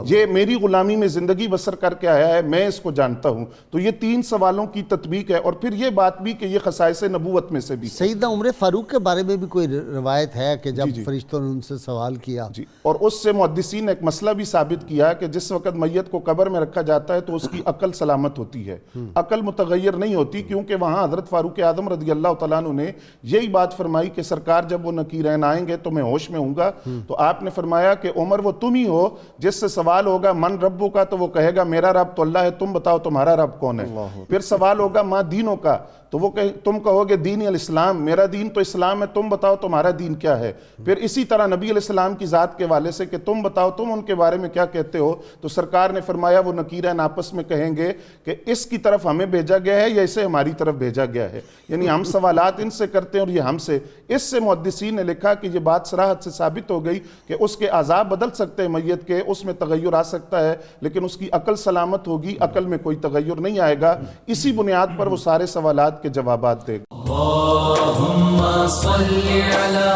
یہ میری غلامی میں زندگی بسر کر کے آیا ہے، میں اس کو جانتا ہوں. تو یہ تین سوالوں کی تطبیق ہے. اور پھر یہ بات بھی کہ یہ خصائص نبوت میں سے بھی. سیدنا عمر فاروق کے بارے میں بھی کوئی روایت ہے کہ جب فرشتوں نے ان سے سوال کیا، جی، اور اس سے محدثین نے ایک مسئلہ بھی ثابت کیا کہ جس وقت میت کو قبر میں رکھا جاتا ہے تو اس کی عقل سلامت ہوتی ہے، عقل متغیر نہیں ہوتی، کیونکہ وہاں حضرت فاروق اعظم رضی اللہ تعالیٰ عنہ نے یہی بات فرمائی کہ سرکار جب وہ نکیرین آئیں گے تو میں ہوش میں ہوں گا. تو آپ نے فرمایا کہ عمر وہ تم ہی ہو جس سے سوال ہوگا من ربو کا، تو وہ کہے گا میرا رب تو اللہ ہے، تم بتاؤ تمہارا رب کون ہے. پھر سوال ہوگا ما دینوں کا، تو وہ تم کہو گے دین الاسلام، میرا دین تو اسلام ہے، تم بتاؤ تمہارا دین کیا ہے. پھر اسی طرح نبی علیہ السلام کی ذات کے والے سے کہ تم بتاؤ تم ان کے بارے میں کیا کہتے ہو. تو سرکار نے فرمایا وہ نکیرین آپس میں کہیں گے کہ اس کی طرف ہمیں بھیجا گیا ہے یا اسے ہماری طرف بھیجا گیا ہے، یعنی ہم سوالات ان سے کرتے ہیں اور یہ ہم سے. اس سے محدثین نے لکھا کہ یہ بات صراحت سے ثابت ہو گئی کہ اس کے اعضاء بدل سکتے ہیں میت کے، اس میں تغیر آ سکتا ہے، لیکن اس کی عقل سلامت ہوگی، عقل میں کوئی تغیر نہیں آئے گا. اسی بنیاد پر وہ سارے سوالات کے جوابات دے گا. اللہم صلی علی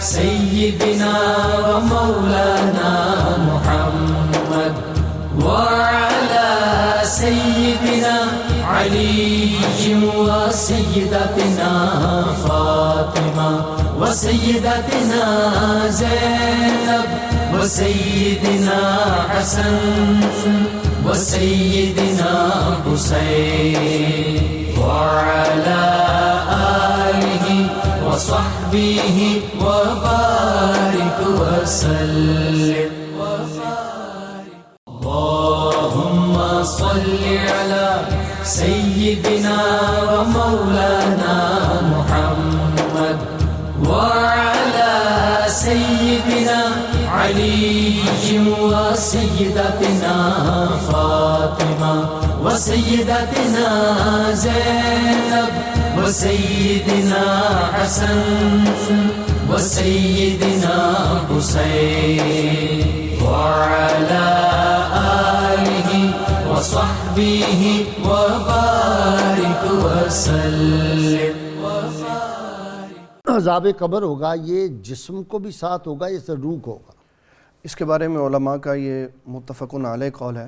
سیدنا و مولانا محمد وعلی سیدنا علی و سیدتنا فاطمہ و سیدتنا زینب و سیدنا حسن و سیدنا حسین وعلى آله وصحبه وبارك وسلم. اللهم صل على سيدنا ومولانا محمد وعلى سيدنا علي وسيدتنا فاطمة وسيدتنا زينب وسيدنا حسن وسيدنا حسين وعلى آله وصحبه وبارك وسلم. عذاب قبر ہوگا یہ جسم کو بھی ساتھ ہوگا یا صرف روح کو ہوگا؟ اس کے بارے میں علماء کا یہ متفقن علیہ قول ہے،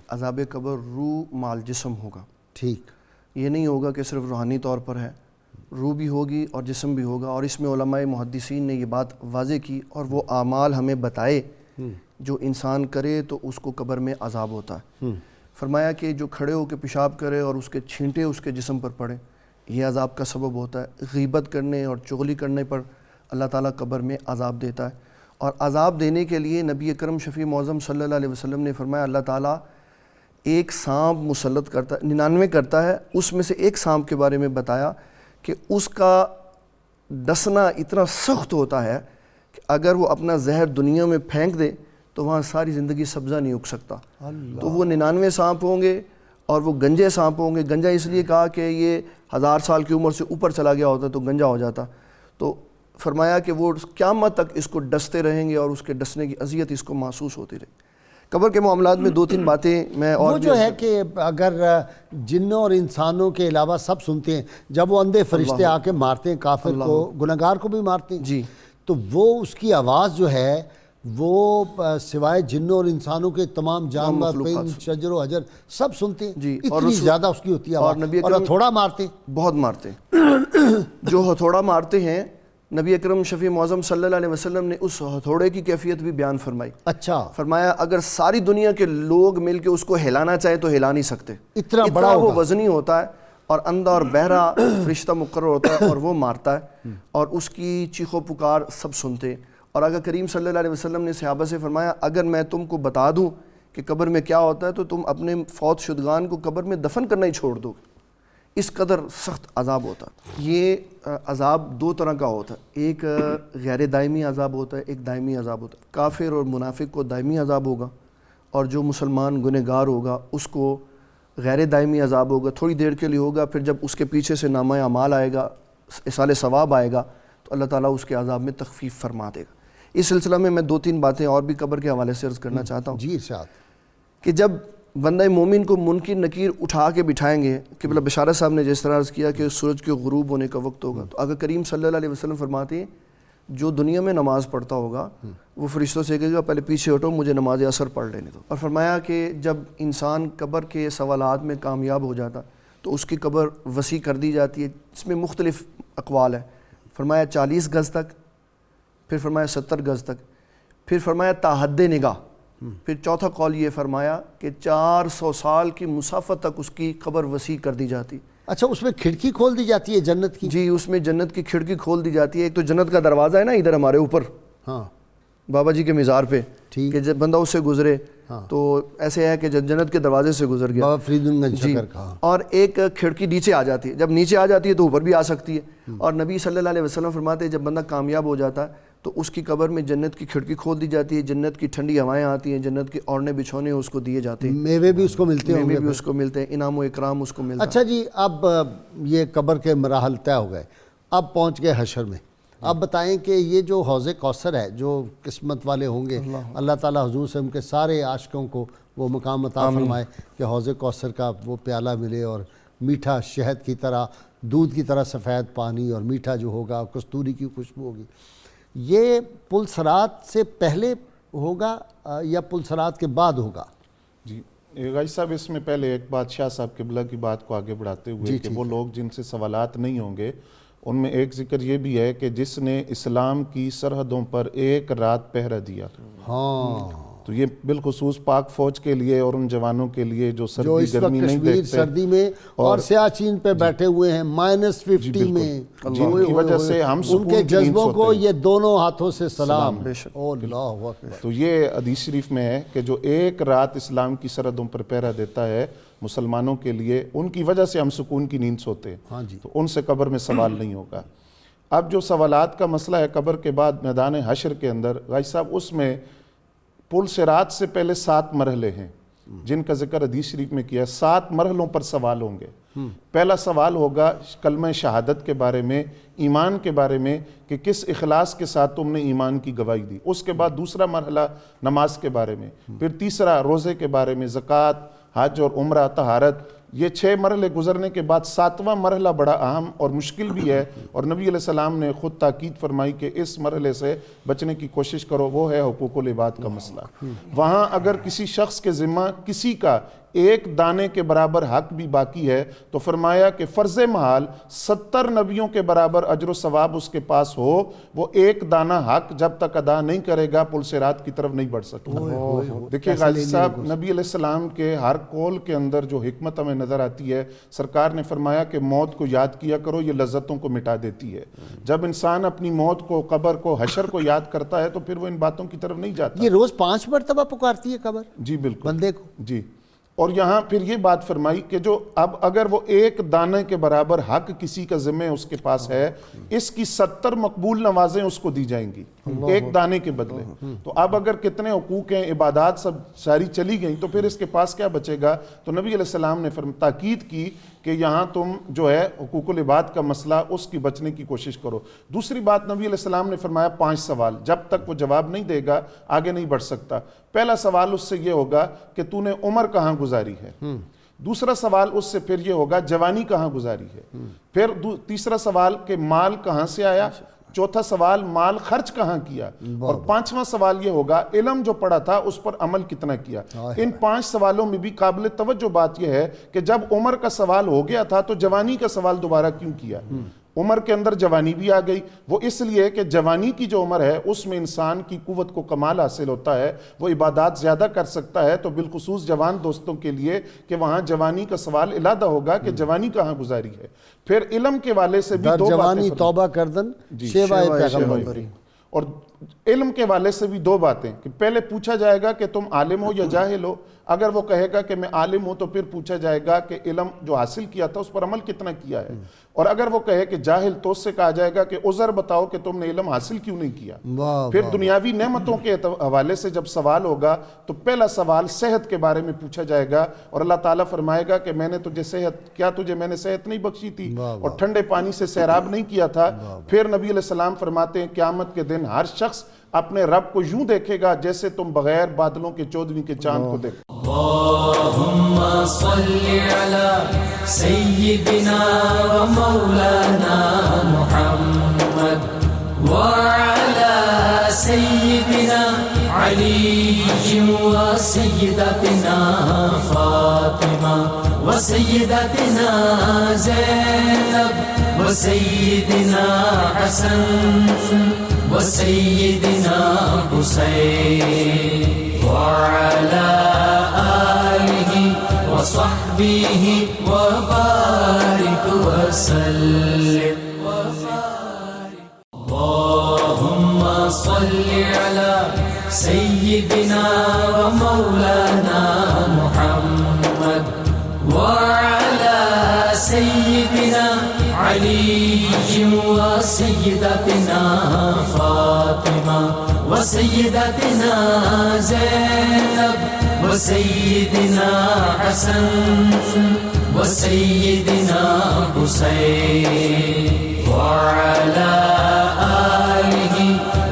عذاب قبر روح مال جسم ہوگا. ٹھیک، یہ نہیں ہوگا کہ صرف روحانی طور پر ہے، روح بھی ہوگی اور جسم بھی ہوگا. اور اس میں علماء محدثین نے یہ بات واضح کی اور وہ اعمال ہمیں بتائے جو انسان کرے تو اس کو قبر میں عذاب ہوتا ہے. فرمایا کہ جو کھڑے ہو کے پیشاب کرے اور اس کے چھینٹے اس کے جسم پر پڑے، یہ عذاب کا سبب ہوتا ہے. غیبت کرنے اور چغلی کرنے پر اللہ تعالیٰ قبر میں عذاب دیتا ہے. اور عذاب دینے کے لیے نبی اکرم شفیع معظم صلی اللہ علیہ وسلم نے فرمایا اللہ تعالیٰ ایک سانپ مسلط کرتا ہے، 99 کرتا ہے، اس میں سے ایک سانپ کے بارے میں بتایا کہ اس کا ڈسنا اتنا سخت ہوتا ہے کہ اگر وہ اپنا زہر دنیا میں پھینک دے تو وہاں ساری زندگی سبزہ نہیں اگ سکتا. تو وہ 99 سانپ ہوں گے اور وہ گنجے سانپ ہوں گے. گنجا اس لیے کہا کہ یہ 1000 سال کی عمر سے اوپر چلا گیا ہوتا تو گنجا ہو جاتا. تو فرمایا کہ وہ قیامت تک اس کو ڈستے رہیں گے اور اس کے ڈسنے کی اذیت اس کو محسوس ہوتی رہے. قبر کے معاملات میں 2-3 باتیں میں اور وہ جو ہے کہ اگر جنوں اور انسانوں کے علاوہ سب سنتے ہیں، جب وہ اندھے فرشتے آ کے مارتے ہیں کافر کو، گنہگار کو بھی مارتے ہیں، جی، تو وہ اس کی آواز جو ہے وہ سوائے جنوں اور انسانوں کے تمام جانور، پرند، شجر و حجر سب سنتے ہیں. جی، اتنی زیادہ اس کی ہوتی ہے اور آواز. نبی اور اکرم ہتھوڑا مارتے بہت مارتے جو ہتھوڑا مارتے ہیں، نبی اکرم شفیع معظم صلی اللہ علیہ وسلم نے اس ہتھوڑے کی کیفیت بھی بیان فرمائی. اچھا، فرمایا اگر ساری دنیا کے لوگ مل کے اس کو ہلانا چاہیں تو ہلا نہیں سکتے، اتنا بڑا وہ ہوگا. وزنی ہوتا ہے، اور اندھا اور بہرا فرشتہ مقرر ہوتا ہے اور وہ مارتا ہے، اور اس کی چیخ و پکار سب سنتے ہیں. اور آقا کریم صلی اللہ علیہ وسلم نے صحابہ سے فرمایا اگر میں تم کو بتا دوں کہ قبر میں کیا ہوتا ہے تو تم اپنے فوت شدگان کو قبر میں دفن کرنا ہی چھوڑ دو. اس قدر سخت عذاب ہوتا ہے. یہ عذاب دو طرح کا ہوتا ہے، ایک غیر دائمی عذاب ہوتا ہے، ایک دائمی عذاب ہوتا ہے. کافر اور منافق کو دائمی عذاب ہوگا، اور جو مسلمان گنہگار ہوگا اس کو غیر دائمی عذاب ہوگا، تھوڑی دیر کے لیے ہوگا. پھر جب اس کے پیچھے سے نامہ اعمال آئے گا، اصال ثواب آئے گا، تو اللہ تعالیٰ اس کے عذاب میں تخفیف فرما دے گا. اس سلسلہ میں 2-3 باتیں اور بھی قبر کے حوالے سے عرض کرنا چاہتا ہوں. جی ارشاد. کہ جب بندہ مومن کو منکر نکیر اٹھا کے بٹھائیں گے، قبلہ بشارت صاحب نے جس طرح عرض کیا کہ سورج کے غروب ہونے کا وقت ہوگا، تو آقا کریم صلی اللہ علیہ وسلم فرماتے ہیں جو دنیا میں نماز پڑھتا ہوگا وہ فرشتوں سے کہے گا پہلے پیچھے ہٹو، مجھے نماز عصر پڑھ لینے دو. اور فرمایا کہ جب انسان قبر کے سوالات میں کامیاب ہو جاتا تو اس کی قبر وسیع کر دی جاتی ہے. اس میں مختلف اقوال ہیں. فرمایا 40 گز تک، پھر فرمایا 70 گز تک، پھر فرمایا تا حد نگاہ، پھر چوتھا قول یہ فرمایا کہ 400 سال کی مسافت تک اس کی قبر وسیع کر دی جاتی. اچھا، اس میں کھڑکی کھول دی جاتی ہے جنت کی؟ جی، اس میں جنت کی کھڑکی کھول دی جاتی ہے. ایک تو جنت کا دروازہ ہے نا ادھر ہمارے اوپر، ہاں، بابا جی کے مزار پہ، ٹھیک، کہ جب بندہ اس سے گزرے تو ایسے ہے کہ جنت کے دروازے سے گزر گیا. بابا فرید گنج جی، شکر کا. اور ایک کھڑکی نیچے آ جاتی ہے. جب نیچے آ جاتی ہے تو اوپر بھی آ سکتی ہے. اور نبی صلی اللہ علیہ وسلم فرماتے ہیں جب بندہ کامیاب ہو جاتا ہے تو اس کی قبر میں جنت کی کھڑکی کھول دی جاتی ہے، جنت کی ٹھنڈی ہوائیں آتی ہیں، جنت کے اوڑھنے بچھونے اس کو دیے جاتے ہیں، میوے بھی اس کو ملتے ہیں، میوے بھی اس کو ملتے ہیں، انعام و اکرام اس کو ملتا ہے. اچھا جی، اب یہ قبر کے مراحل طے ہو گئے، اب پہنچ گئے حشر میں. اب بتائیں کہ یہ جو حوض کوثر ہے، جو قسمت والے ہوں گے، اللہ تعالیٰ حضور سے ان کے سارے عاشقوں کو وہ مقام عطا فرمائے کہ حوض کوثر کا وہ پیالہ ملے، اور میٹھا شہد کی طرح، دودھ کی طرح سفید پانی، اور میٹھا جو ہوگا کستوری کی خوشبو ہوگی. یہ پل صراط سے پہلے ہوگا یا پل صراط کے بعد ہوگا؟ جی غازی صاحب، اس میں پہلے ایک بات شاہ صاحب قبلہ کی بات کو آگے بڑھاتے ہوئے کہ وہ لوگ جن سے سوالات نہیں ہوں گے ان میں ایک ذکر یہ بھی ہے کہ جس نے اسلام کی سرحدوں پر 1 رات پہرا دیا. ہاں، تو یہ بالخصوص پاک فوج کے لیے اور ان جوانوں کے لیے جو جو سردی اس وقت گرمی نہیں کشمیر دیکھتے سردی میں اور سیاچین پہ بیٹھے ہوئے ہیں -50 میں، جن کی وجہ سے ہم ان سکون کے کی نیند جذبوں کو سوتے ہیں. یہ دونوں ہاتھوں سے سلام. اللہ اکبر. تو یہ حدیث شریف میں ہے کہ جو 1 رات اسلام کی سرحدوں پر پہرا دیتا ہے مسلمانوں کے لیے، ان کی وجہ سے ہم سکون کی نیند سوتے ہیں. ہاں جی. تو ان سے قبر میں سوال نہیں ہوگا. اب جو سوالات کا مسئلہ ہے قبر کے بعد میدان حشر کے اندر، غازی صاحب اس میں پل صراط سے پہلے 7 مرحلے ہیں جن کا ذکر حدیث شریف میں کیا ہے. 7 مرحلوں پر سوال ہوں گے. پہلا سوال ہوگا کلمہ شہادت کے بارے میں، ایمان کے بارے میں کہ کس اخلاص کے ساتھ تم نے ایمان کی گواہی دی. اس کے بعد دوسرا مرحلہ نماز کے بارے میں، پھر تیسرا روزے کے بارے میں، زکوٰۃ، حج اور عمرہ، طہارت. یہ 6 مرحلے گزرنے کے بعد 7واں مرحلہ بڑا اہم اور مشکل بھی ہے، اور نبی علیہ السلام نے خود تاکید فرمائی کہ اس مرحلے سے بچنے کی کوشش کرو. وہ ہے حقوق العباد کا مسئلہ. وہاں اگر کسی شخص کے ذمہ کسی کا 1 دانے کے برابر حق بھی باقی ہے تو فرمایا کہ فرض محال 70 نبیوں کے برابر اجر و ثواب اس کے پاس ہو، وہ 1 دانہ حق جب تک ادا نہیں کرے گا پل صراط کی طرف نہیں بڑھ سکتا. دیکھیں غازی صاحب، نبی علیہ السلام کے ہر قول کے اندر جو حکمت ہمیں نظر آتی ہے، سرکار نے فرمایا کہ موت کو یاد کیا کرو، یہ لذتوں کو مٹا دیتی ہے. جب انسان اپنی موت کو، قبر کو، حشر کو یاد کرتا ہے تو پھر وہ ان باتوں کی طرف نہیں جاتا. یہ روز 5 مرتبہ پکارتی ہے قبر جی بالکل بندے کو. جی. اور یہاں پھر یہ بات فرمائی کہ جو اب اگر وہ 1 دانے کے برابر حق کسی کا ذمہ اس کے پاس ہے، اس کی 70 مقبول نوازیں اس کو دی جائیں گی 1 دانے کے بدلے. تو اب اگر کتنے حقوق ہیں، عبادات سب ساری چلی گئیں تو پھر اس کے پاس کیا بچے گا؟ تو نبی علیہ السلام نے تاکید کی کہ یہاں تم جو ہے حقوق العباد کا مسئلہ اس کی بچنے کی کوشش کرو. دوسری بات نبی علیہ السلام نے فرمایا 5 سوال، جب تک وہ جواب نہیں دے گا آگے نہیں بڑھ سکتا. پہلا سوال اس سے یہ ہوگا کہ تو نے عمر کہاں گزاری ہے. دوسرا سوال اس سے پھر یہ ہوگا جوانی کہاں گزاری ہے. پھر تیسرا سوال کہ مال کہاں سے آیا، چوتھا سوال مال خرچ کہاں کیا، اور پانچواں سوال یہ ہوگا علم جو پڑھا تھا اس پر عمل کتنا کیا۔ ان 5 سوالوں میں بھی قابل توجہ بات یہ ہے کہ جب عمر کا سوال ہو گیا تھا تو جوانی کا سوال دوبارہ کیوں کیا؟ عمر کے اندر جوانی بھی آ گئی، وہ اس لیے کہ جوانی کی جو عمر ہے اس میں انسان کی قوت کو کمال حاصل ہوتا ہے، وہ عبادات زیادہ کر سکتا ہے، تو بالخصوص جوان دوستوں کے لیے کہ وہاں جوانی کا سوال علیحدہ ہوگا کہ جوانی کہاں گزاری ہے۔ پھر علم کے والے سے بھی در 2 جوانی باتیں توبہ کردن شیوائے پیغمبری، اور علم کے والے سے بھی 2 باتیں کہ پہلے پوچھا جائے گا کہ تم عالم ہو یا جاہل ہو، اگر وہ کہے گا کہ میں عالم ہوں تو پھر پوچھا جائے گا کہ علم جو حاصل کیا تھا اس پر عمل کتنا کیا ہے، اور اگر وہ کہے کہ جاہل تو اس سے کہا جائے گا کہ عذر بتاؤ کہ تم نے علم حاصل کیوں نہیں کیا۔ پھر دنیاوی نعمتوں کے حوالے سے جب سوال ہوگا تو پہلا سوال صحت کے بارے میں پوچھا جائے گا، اور اللہ تعالیٰ فرمائے گا کہ میں نے تجھے تجھے میں نے صحت نہیں بخشی تھی اور ٹھنڈے پانی سے سیراب نہیں کیا تھا۔ پھر نبی علیہ السلام فرماتے ہیں قیامت کے دن ہر شخص اپنے رب کو یوں دیکھے گا جیسے تم بغیر بادلوں کے 14ویں کے چاند کو دیکھو۔ اللهم صل على سيدنا ومولانا محمد وعلى سيدنا علي وسيدتنا فاطمة وسيدتنا زينب وسيدنا حسن وسيدنا حسين وعلى آله وصحبه وبارك وسلم اللهم صل على سيدنا ومولانا محمد وعلى سيدنا علي وسيدتنا فاطمة وسيدتنا زينب وسيدنا حسن وسيدنا حسين وعلى آله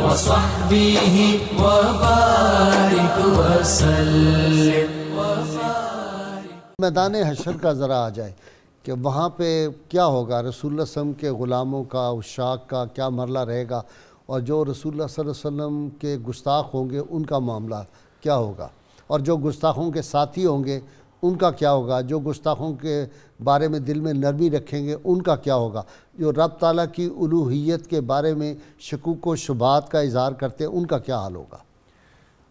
وصحبه وبارك وسلم۔ میدان حشر کا ذرا آ جائے کہ وہاں پہ کیا ہوگا، رسول اللہ صلی اللہ علیہ وسلم کے غلاموں کا عشاق کا کیا مرحلہ رہے گا، اور جو رسول اللہ صلی اللہ علیہ وسلم کے گستاخ ہوں گے ان کا معاملہ کیا ہوگا، اور جو گستاخوں کے ساتھی ہوں گے ان کا کیا ہوگا، جو گستاخوں کے بارے میں دل میں نرمی رکھیں گے ان کا کیا ہوگا، جو رب تعالیٰ کی الوہیت کے بارے میں شکوک و شبہات کا اظہار کرتے ہیں ان کا کیا حال ہوگا۔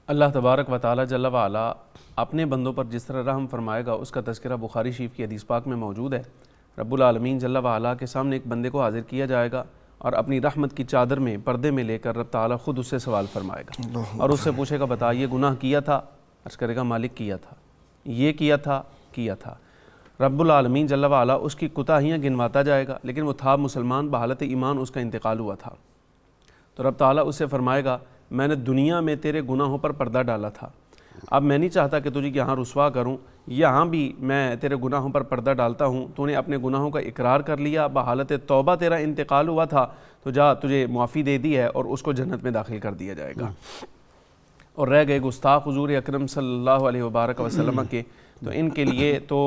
اللہ تبارک و تعالیٰ جل وعلا اپنے بندوں پر جس طرح رحم فرمائے گا اس کا تذکرہ بخاری شریف کی حدیث پاک میں موجود ہے۔ رب العالمین جل وعلا کے سامنے ایک بندے کو حاضر کیا جائے گا اور اپنی رحمت کی چادر میں پردے میں لے کر رب تعالیٰ خود اس سے سوال فرمائے گا اور اس سے پوچھے گا بتا یہ گناہ کیا تھا، عرض کرے گا مالک کیا تھا، یہ کیا تھا۔ رب العالمین جل وعلا اس کی کوتاہیاں گنواتا جائے گا، لیکن وہ تھا مسلمان، بحالت ایمان اس کا انتقال ہوا تھا، تو رب تعالیٰ اس سے فرمائے گا میں نے دنیا میں تیرے گناہوں پر پردہ ڈالا تھا، اب میں نہیں چاہتا کہ تجھے یہاں رسوا کروں، یہاں بھی میں تیرے گناہوں پر پردہ ڈالتا ہوں، تو نے اپنے گناہوں کا اقرار کر لیا، بحالت توبہ تیرا انتقال ہوا تھا، تو جا تجھے معافی دے دی ہے اور اس کو جنت میں داخل کر دیا جائے گا۔ اور رہ گئے گستاخ حضور اکرم صلی اللہ علیہ وبارک وسلم کے، تو ان کے لیے تو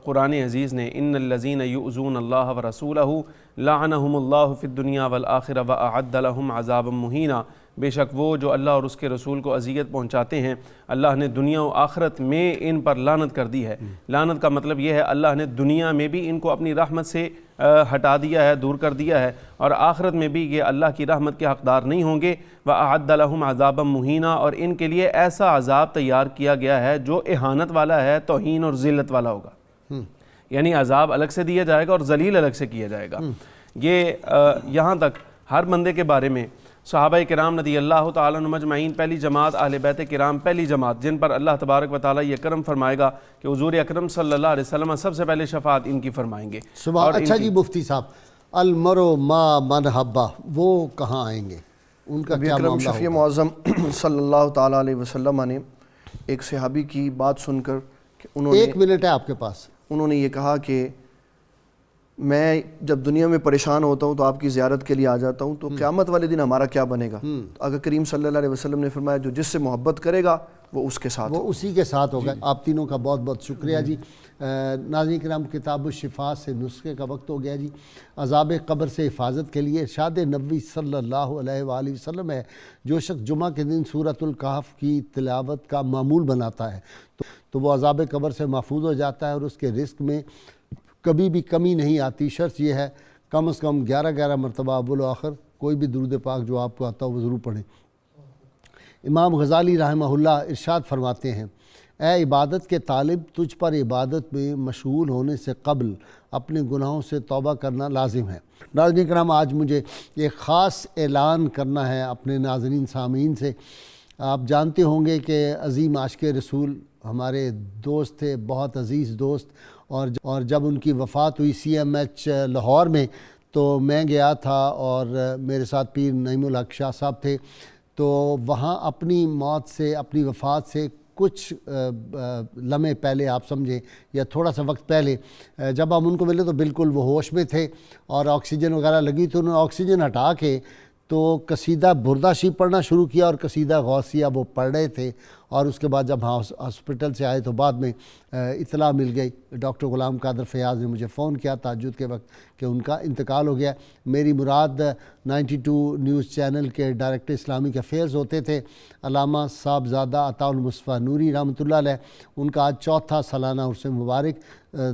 قرآن عزیز نے ان الذین یؤذون اللہ ورسولہ لعنہم اللہ فی الدنیا والآخرہ واعد لہم عذابا مہینا، بے شک وہ جو اللہ اور اس کے رسول کو اذیت پہنچاتے ہیں اللہ نے دنیا و آخرت میں ان پر لعنت کر دی ہے۔ لعنت کا مطلب یہ ہے اللہ نے دنیا میں بھی ان کو اپنی رحمت سے ہٹا دیا ہے، دور کر دیا ہے، اور آخرت میں بھی یہ اللہ کی رحمت کے حقدار نہیں ہوں گے۔ وَأَعَدَّ لَهُمْ عَذَابًا مُهِينًا، اور ان کے لیے ایسا عذاب تیار کیا گیا ہے جو اہانت والا ہے، توہین اور ذلت والا ہوگا، یعنی عذاب الگ سے دیا جائے گا اور ذلیل الگ سے کیا جائے گا۔ یہ یہاں تک ہر بندے کے بارے میں صحابہ کرام رضی اللہ تعالیٰ عنہم اجمعین، پہلی جماعت اہل بیت کرام، پہلی جماعت جن پر اللہ تبارک و تعالیٰ یہ کرم فرمائے گا کہ حضور اکرم صلی اللہ علیہ وسلم سب سے پہلے شفاعت ان کی فرمائیں گے۔ اچھا جی مفتی صاحب، المرء ما من حبہ وہ کہاں آئیں گے، ان کا کیا معاملہ ہوگا؟ شفیع معظم صلی اللہ تعالیٰ علیہ وسلم نے ایک صحابی کی بات سن کر کہ انہوں نے 1 منٹ ہے آپ کے پاس، انہوں نے یہ کہا کہ میں جب دنیا میں پریشان ہوتا ہوں تو آپ کی زیارت کے لیے آ جاتا ہوں، تو قیامت والے دن ہمارا کیا بنے گا؟ آقا کریم صلی اللہ علیہ وسلم نے فرمایا جو جس سے محبت کرے گا وہ اس کے ساتھ، وہ اسی کے ساتھ ہوگا۔ آپ تینوں کا بہت بہت شکریہ جی۔ ناظرین کرام، کتاب الشفا سے نسخے کا وقت ہو گیا جی۔ عذاب قبر سے حفاظت کے لیے ارشاد نبوی صلی اللہ علیہ وآلہ وسلم ہے، جو شخص جمعہ کے دن سورۃ الکہف کی تلاوت کا معمول بناتا ہے تو وہ عذاب قبر سے محفوظ ہو جاتا ہے اور اس کے رزق میں کبھی بھی کمی نہیں آتی۔ شرط یہ ہے کم از کم 11 مرتبہ اول و آخر کوئی بھی درود پاک جو آپ کو آتا ہو وہ ضرور پڑھیں۔ امام غزالی رحمہ اللہ ارشاد فرماتے ہیں، اے عبادت کے طالب، تجھ پر عبادت میں مشغول ہونے سے قبل اپنے گناہوں سے توبہ کرنا لازم ہے۔ ناظرین کرام، آج مجھے ایک خاص اعلان کرنا ہے اپنے ناظرین سامعین سے۔ آپ جانتے ہوں گے کہ عظیم عاشق رسول ہمارے دوست تھے، بہت عزیز دوست، اور جب ان کی وفات ہوئی CMH لاہور میں تو میں گیا تھا اور میرے ساتھ پیر نعیم الحق شاہ صاحب تھے۔ تو وہاں اپنی موت سے، اپنی وفات سے کچھ لمحے پہلے آپ سمجھیں یا تھوڑا سا وقت پہلے جب ہم ان کو ملے تو بالکل وہ ہوش میں تھے اور آکسیجن وغیرہ لگی، تو انہوں نے آکسیجن ہٹا کے تو قصیدہ بردہ شریف پڑھنا شروع کیا اور قصیدہ غوثیہ وہ پڑھ رہے تھے۔ اور اس کے بعد جب ہاسپٹل سے آئے تو بعد میں اطلاع مل گئی، ڈاکٹر غلام قادر فیاض نے مجھے فون کیا تہجد کے وقت کہ ان کا انتقال ہو گیا۔ میری مراد 92 نیوز چینل کے ڈائریکٹر اسلامک افیئرز ہوتے تھے علامہ صاحبزادہ عطاء المصطفیٰ نوری رحمۃ اللہ علیہ، ان کا آج 4تھا سالانہ عرس مبارک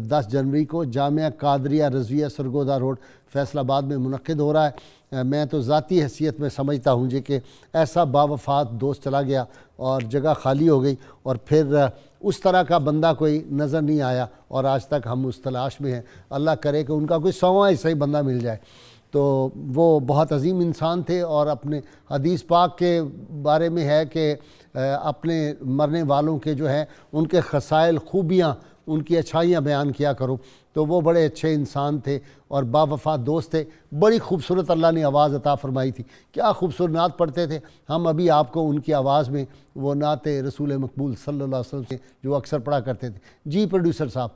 10 جنوری کو جامعہ قادریہ رضویہ سرگودا روڈ فیصل آباد میں منعقد ہو رہا ہے۔ میں تو ذاتی حیثیت میں سمجھتا ہوں جی کہ ایسا باوفات دوست چلا گیا اور جگہ خالی ہو گئی، اور پھر اس طرح کا بندہ کوئی نظر نہیں آیا، اور آج تک ہم اس تلاش میں ہیں۔ اللہ کرے کہ ان کا کوئی 100واں حصہ ہی بندہ مل جائے۔ تو وہ بہت عظیم انسان تھے، اور اپنے حدیث پاک کے بارے میں ہے کہ اپنے مرنے والوں کے جو ہے ان کے خصائل، خوبیاں، ان کی اچھائیاں بیان کیا کرو۔ تو وہ بڑے اچھے انسان تھے اور باوفا دوست تھے۔ بڑی خوبصورت اللہ نے آواز عطا فرمائی تھی، کیا خوبصورت نعت پڑھتے تھے۔ ہم ابھی آپ کو ان کی آواز میں وہ نعت رسول مقبول صلی اللہ علیہ وسلم سے جو اکثر پڑھا کرتے تھے۔ جی پروڈیوسر صاحب۔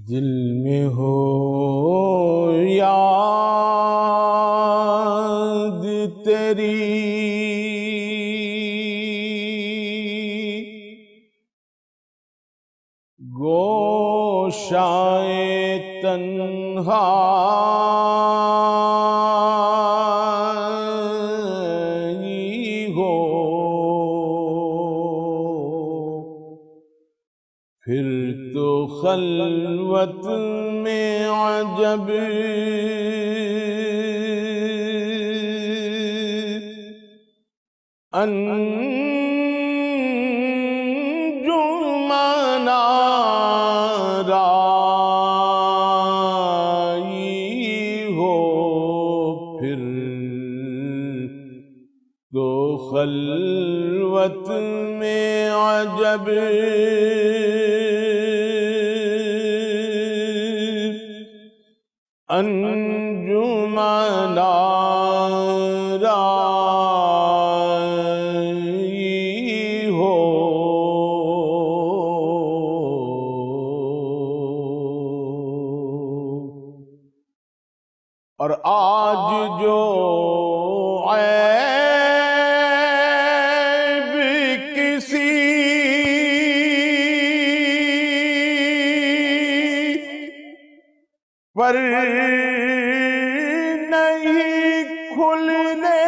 دل میں ہو یاد تیری گوشائے تنہائی ہو، پھر تو خلوت میں عجب خلوت میں عجب انجمن آرائی ہو، اور آج جو پر نہیں کھلنے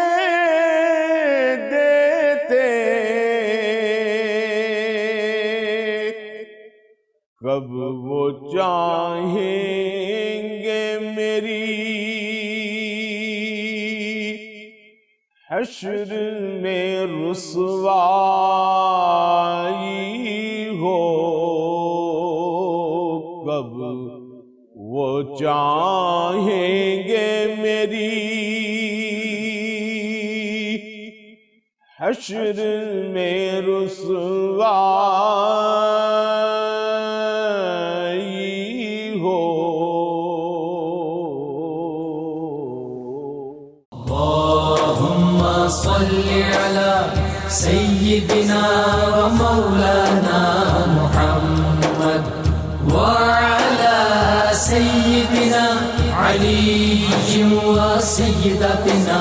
دیتے، کب وہ چاہیں گے میری حشر میں رسوائی ہو، کب وہ چاہیں گے میری حشر میں رسوائی ہو۔ اللہم صلی علی سیدنا و مولانا محمد وعلی وسيدتنا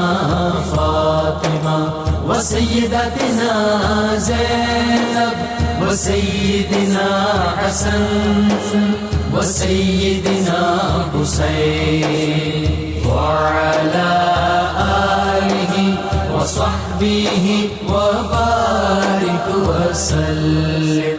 فاطمة وسيدتنا زينب وسيدنا حسن وسيدنا حسين وعلى آله وصحبه وبارك وسلم